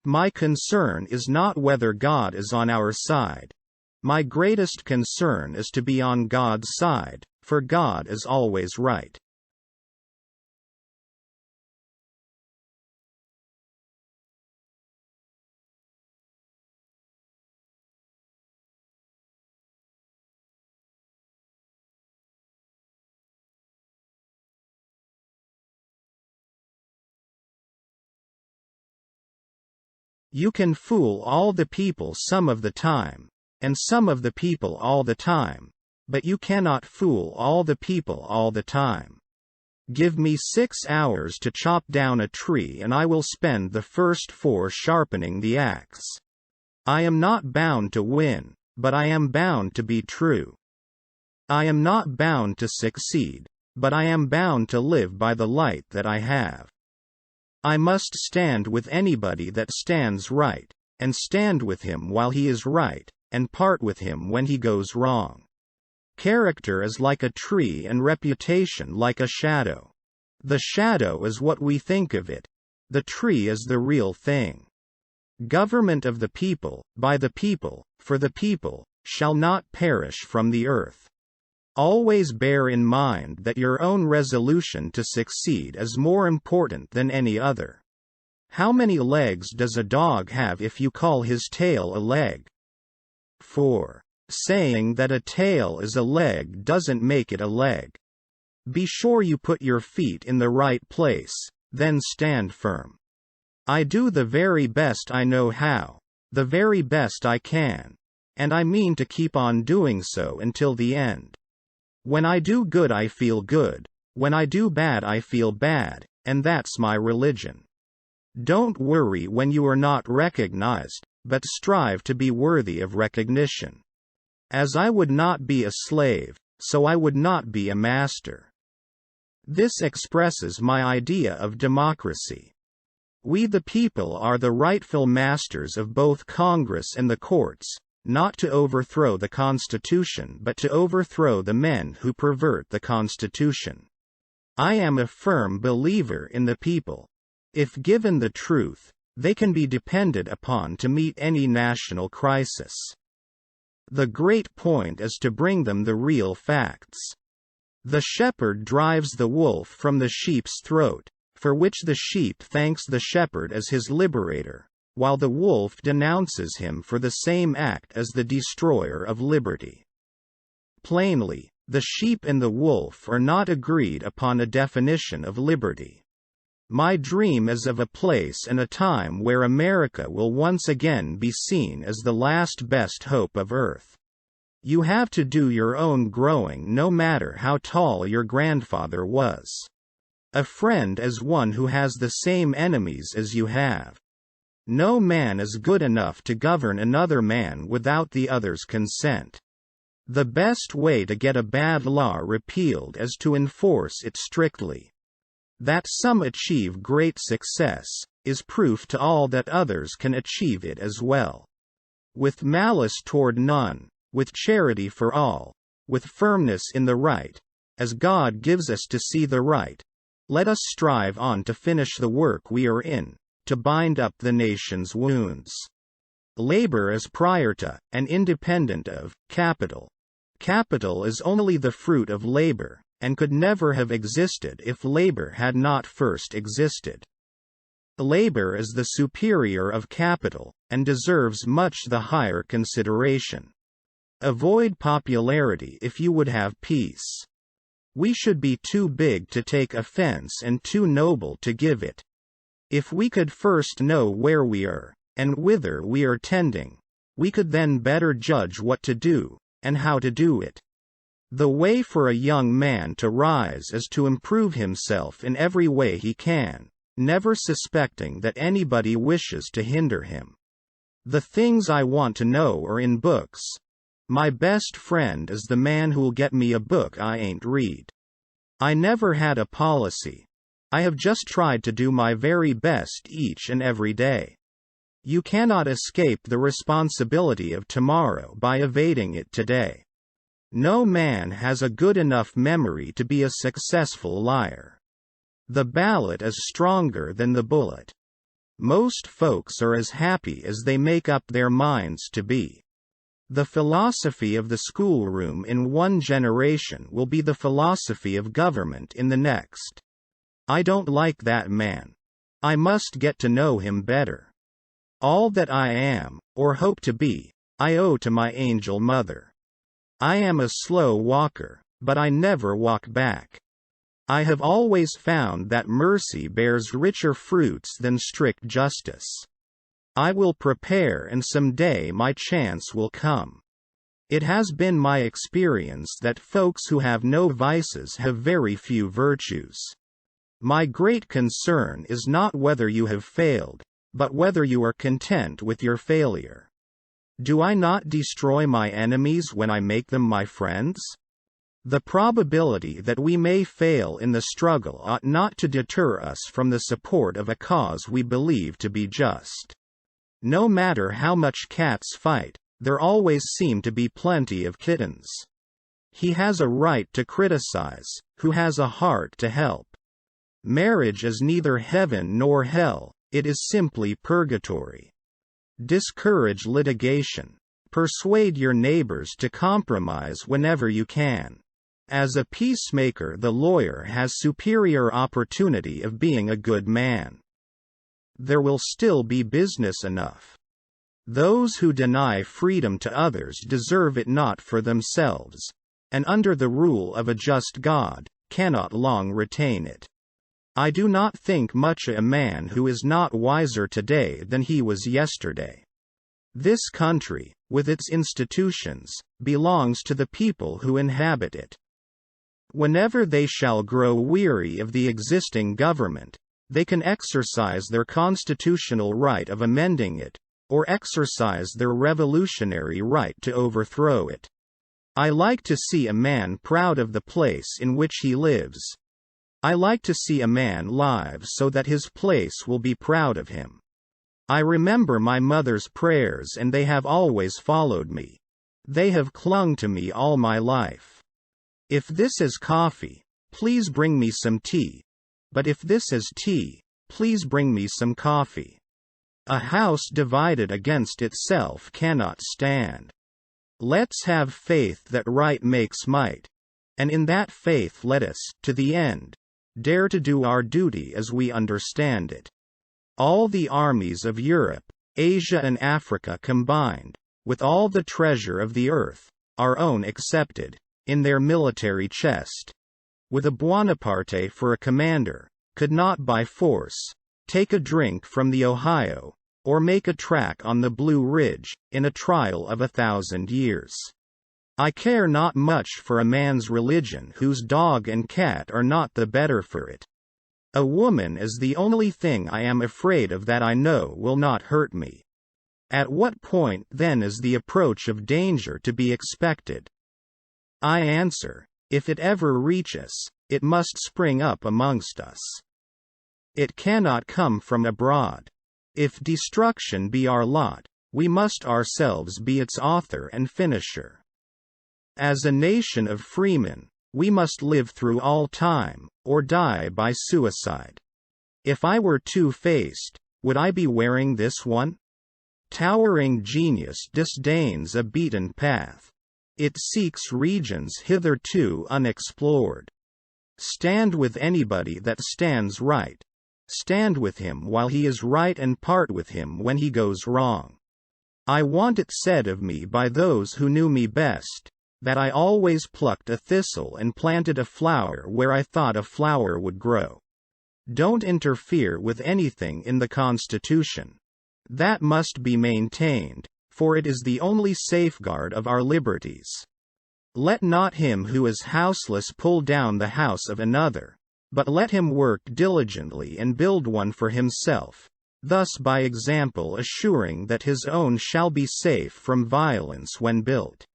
My concern is not whether God is on our side. My greatest concern is to be on God's side, for God is always right. You can fool all the people some of the time, and some of the people all the time, but you cannot fool all the people all the time. Give me 6 hours to chop down a tree and I will spend the first 4 sharpening the axe. I am not bound to win, but I am bound to be true. I am not bound to succeed, but I am bound to live by the light that I have. I must stand with anybody that stands right, and stand with him while he is right, and part with him when he goes wrong. Character is like a tree and reputation like a shadow. The shadow is what we think of it. The tree is the real thing. Government of the people, by the people, for the people, shall not perish from the earth. Always bear in mind that your own resolution to succeed is more important than any other. How many legs does a dog have if you call his tail a leg? 4. Saying that a tail is a leg doesn't make it a leg. Be sure you put your feet in the right place, then stand firm. I do the very best I know how, the very best I can, and I mean to keep on doing so until the end. When I do good I feel good, when I do bad I feel bad, and that's my religion. Don't worry when you are not recognized, but strive to be worthy of recognition. As I would not be a slave, so I would not be a master. This expresses my idea of democracy. We the people are the rightful masters of both Congress and the courts, not to overthrow the Constitution but to overthrow the men who pervert the Constitution. I am a firm believer in the people. If given the truth, they can be depended upon to meet any national crisis. The great point is to bring them the real facts. The shepherd drives the wolf from the sheep's throat, for which the sheep thanks the shepherd as his liberator, while the wolf denounces him for the same act as the destroyer of liberty. Plainly, the sheep and the wolf are not agreed upon a definition of liberty. My dream is of a place and a time where America will once again be seen as the last best hope of earth. You have to do your own growing no matter how tall your grandfather was. A friend is one who has the same enemies as you have. No man is good enough to govern another man without the other's consent. The best way to get a bad law repealed is to enforce it strictly. That some achieve great success is proof to all that others can achieve it as well. With malice toward none, with charity for all, with firmness in the right, as God gives us to see the right, let us strive on to finish the work we are in, to bind up the nation's wounds. Labor is prior to, and independent of, capital. Capital is only the fruit of labor, and could never have existed if labor had not first existed. Labor is the superior of capital, and deserves much the higher consideration. Avoid popularity if you would have peace. We should be too big to take offense and too noble to give it. If we could first know where we are, and whither we are tending, we could then better judge what to do, and how to do it. The way for a young man to rise is to improve himself in every way he can, never suspecting that anybody wishes to hinder him. The things I want to know are in books. My best friend is the man who'll get me a book I ain't read. I never had a policy. I have just tried to do my very best each and every day. You cannot escape the responsibility of tomorrow by evading it today. No man has a good enough memory to be a successful liar. The ballot is stronger than the bullet. Most folks are as happy as they make up their minds to be. The philosophy of the schoolroom in one generation will be the philosophy of government in the next. I don't like that man. I must get to know him better. All that I am, or hope to be, I owe to my angel mother. I am a slow walker, but I never walk back. I have always found that mercy bears richer fruits than strict justice. I will prepare, and some day my chance will come. It has been my experience that folks who have no vices have very few virtues. My great concern is not whether you have failed, but whether you are content with your failure. Do I not destroy my enemies when I make them my friends? The probability that we may fail in the struggle ought not to deter us from the support of a cause we believe to be just. No matter how much cats fight, there always seem to be plenty of kittens. He has a right to criticize, who has a heart to help. Marriage is neither heaven nor hell, it is simply purgatory. Discourage litigation. Persuade your neighbors to compromise whenever you can. As a peacemaker, the lawyer has superior opportunity of being a good man. There will still be business enough. Those who deny freedom to others deserve it not for themselves, and under the rule of a just God, cannot long retain it. I do not think much a man who is not wiser today than he was yesterday. This country, with its institutions, belongs to the people who inhabit it. Whenever they shall grow weary of the existing government, they can exercise their constitutional right of amending it, or exercise their revolutionary right to overthrow it. I like to see a man proud of the place in which he lives. I like to see a man live so that his place will be proud of him. I remember my mother's prayers, and they have always followed me. They have clung to me all my life. If this is coffee, please bring me some tea. But if this is tea, please bring me some coffee. A house divided against itself cannot stand. Let's have faith that right makes might. And in that faith let us, to the end, dare to do our duty as we understand it. All the armies of Europe, Asia and Africa combined, with all the treasure of the earth, our own excepted, in their military chest, with a Buonaparte for a commander, could not by force take a drink from the Ohio, or make a track on the Blue Ridge, in a trial of 1,000 years. I care not much for a man's religion whose dog and cat are not the better for it. A woman is the only thing I am afraid of that I know will not hurt me. At what point then is the approach of danger to be expected? I answer, if it ever reach us, it must spring up amongst us. It cannot come from abroad. If destruction be our lot, we must ourselves be its author and finisher. As a nation of freemen, we must live through all time, or die by suicide. If I were two-faced, would I be wearing this one? Towering genius disdains a beaten path. It seeks regions hitherto unexplored. Stand with anybody that stands right. Stand with him while he is right and part with him when he goes wrong. I want it said of me by those who knew me best, that I always plucked a thistle and planted a flower where I thought a flower would grow. Don't interfere with anything in the Constitution. That must be maintained, for it is the only safeguard of our liberties. Let not him who is houseless pull down the house of another, but let him work diligently and build one for himself, thus by example assuring that his own shall be safe from violence when built.